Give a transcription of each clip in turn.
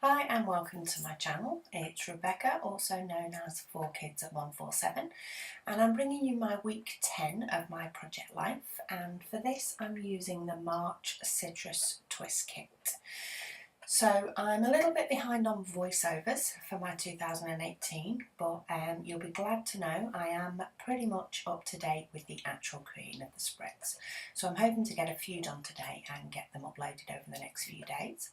Hi and welcome to my channel. It's Rebecca, also known as 4Kids at 147, and I'm bringing you my week 10 of my project life, and for this I'm using the March Citrus Twist Kit. So I'm a little bit behind on voiceovers for my 2018, but you'll be glad to know I am pretty much up to date with the actual creating of the spreads. So I'm hoping to get a few done today and get them uploaded over the next few days.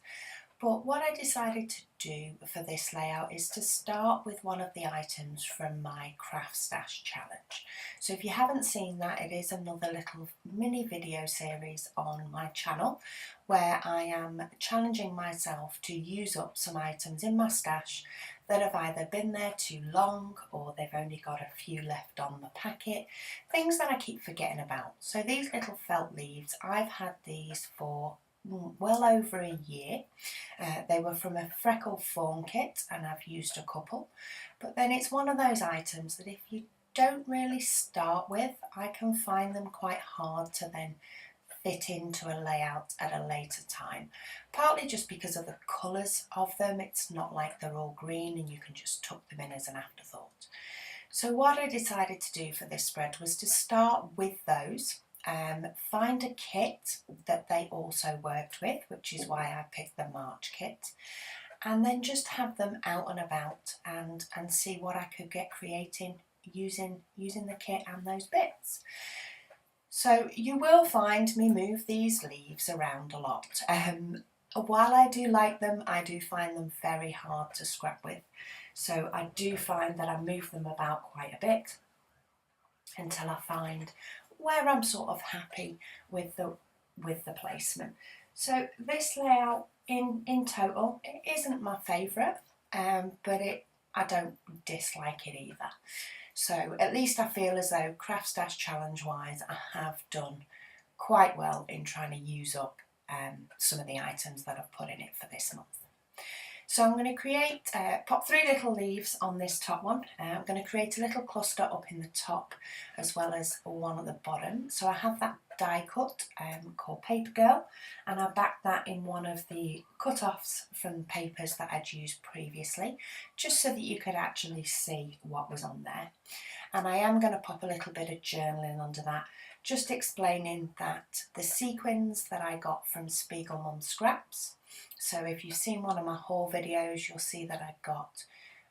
But what I decided to do for this layout is to start with one of the items from my craft stash challenge. So if you haven't seen that, it is another little mini video series on my channel where I am challenging myself to use up some items in my stash that have either been there too long or they've only got a few left on the packet, things that I keep forgetting about. So these little felt leaves, I've had these for well over a year. They were from a Freckle Fawn kit and I've used a couple, but then it's one of those items that if you don't really start with, I can find them quite hard to then fit into a layout at a later time, partly just because of the colours of them. It's not like they're all green and you can just tuck them in as an afterthought. So what I decided to do for this spread was to start with those. Find a kit that they also worked with, which is why I picked the March kit, and then just have them out and about and see what I could get creating using the kit and those bits. So you will find me move these leaves around a lot. While I do like them, I do find them very hard to scrap with. So I do find that I move them about quite a bit until I find where I'm sort of happy with the placement. So this layout in total, it isn't my favourite, but I don't dislike it either. So at least I feel as though Craft Stash Challenge wise I have done quite well in trying to use up some of the items that I've put in it for this month. So I'm going to pop 3 little leaves on this top one. I'm going to create a little cluster up in the top as well as one at the bottom. So I have that die cut called Paper Girl, and I backed that in one of the cut-offs from papers that I'd used previously, just so that you could actually see what was on there. And I am going to pop a little bit of journaling under that, just explaining that the sequins that I got from Spiegelmum Scraps. So if you've seen one of my haul videos, you'll see that I've got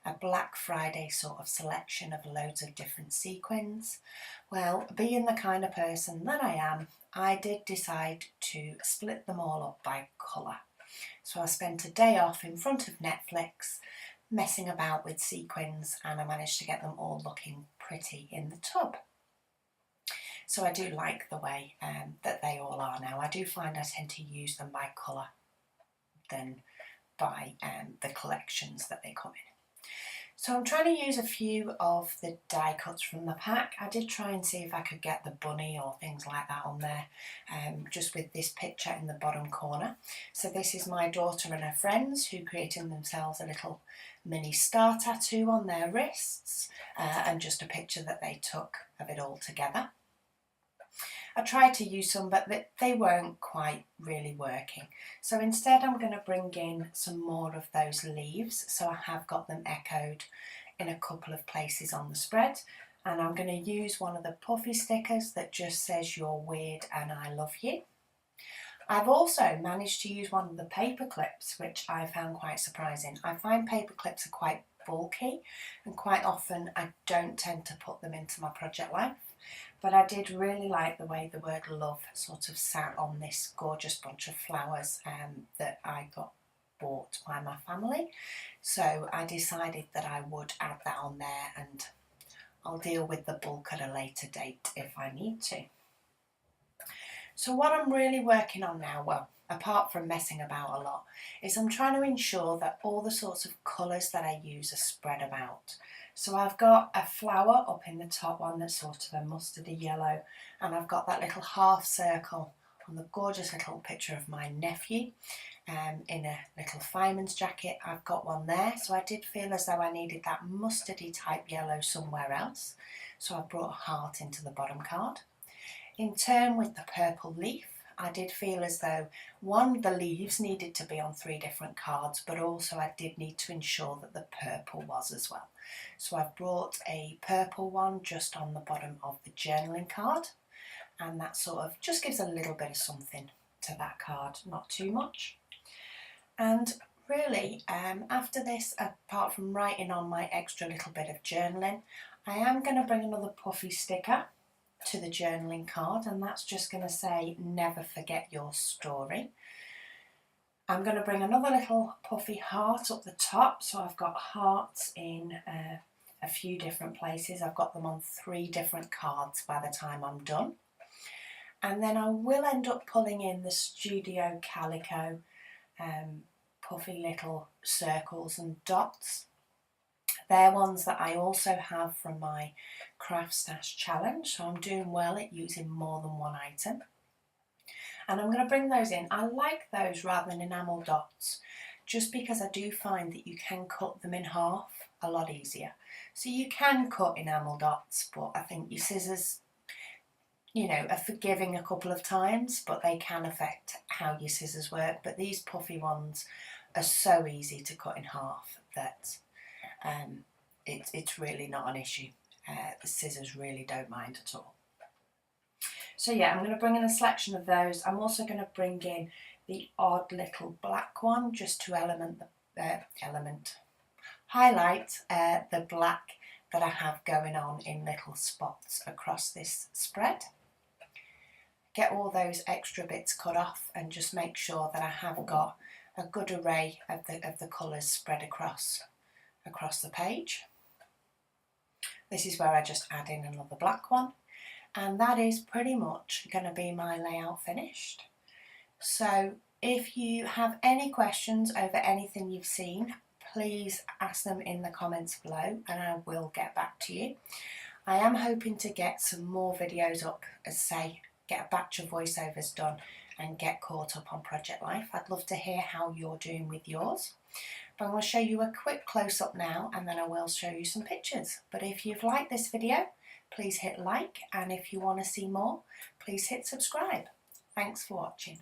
a Black Friday sort of selection of loads of different sequins. Well, being the kind of person that I am, I did decide to split them all up by colour. So I spent a day off in front of Netflix messing about with sequins, and I managed to get them all looking pretty in the tub. So I do like the way that they all are now. I do find I tend to use them by colour than by the collections that they come in. So I'm trying to use a few of the die cuts from the pack. I did try and see if I could get the bunny or things like that on there, just with this picture in the bottom corner. So this is my daughter and her friends who created themselves a little mini star tattoo on their wrists, and just a picture that they took of it all together. I tried to use some, but they weren't quite really working. So instead I'm going to bring in some more of those leaves. So I have got them echoed in a couple of places on the spread. And I'm going to use one of the puffy stickers that just says "You're weird and I love you." I've also managed to use one of the paper clips, which I found quite surprising. I find paper clips are quite bulky and quite often I don't tend to put them into my project life. But I did really like the way the word love sort of sat on this gorgeous bunch of flowers that I got bought by my family. So I decided that I would add that on there, and I'll deal with the bulk at a later date if I need to. So what I'm really working on now, well, apart from messing about a lot, is I'm trying to ensure that all the sorts of colours that I use are spread about. So I've got a flower up in the top one that's sort of a mustardy yellow, and I've got that little half circle on the gorgeous little picture of my nephew in a little fireman's jacket. I've got one there, so I did feel as though I needed that mustardy type yellow somewhere else. So I brought a heart into the bottom card. In turn with the purple leaf, I did feel as though, one, the leaves needed to be on 3 different cards, but also I did need to ensure that the purple was as well. So I've brought a purple one just on the bottom of the journaling card, and that sort of just gives a little bit of something to that card, not too much. And really, after this, apart from writing on my extra little bit of journaling, I am going to bring another puffy sticker to the journaling card, and that's just going to say, never forget your story. I'm going to bring another little puffy heart up the top, so I've got hearts in a few different places. I've got them on 3 different cards by the time I'm done. And then I will end up pulling in the Studio Calico puffy little circles and dots. They're ones that I also have from my Craft Stash challenge, so I'm doing well at using more than one item. And I'm going to bring those in. I like those rather than enamel dots, just because I do find that you can cut them in half a lot easier. So you can cut enamel dots, but I think your scissors, you know, are forgiving a couple of times, but they can affect how your scissors work. But these puffy ones are so easy to cut in half that it's really not an issue. The scissors really don't mind at all. So yeah, I'm going to bring in a selection of those. I'm also going to bring in the odd little black one just to highlight the black that I have going on in little spots across this spread. Get all those extra bits cut off and just make sure that I have got a good array of the colours spread across the page. This is where I just add in another black one, and that is pretty much going to be my layout finished. So if you have any questions over anything you've seen, please ask them in the comments below and I will get back to you. I am hoping to get some more videos up, as say, get a batch of voiceovers done and get caught up on Project Life. I'd love to hear how you're doing with yours. But I'm going to show you a quick close-up now, and then I will show you some pictures. But if you've liked this video, please hit like, and if you want to see more, please hit subscribe. Thanks for watching.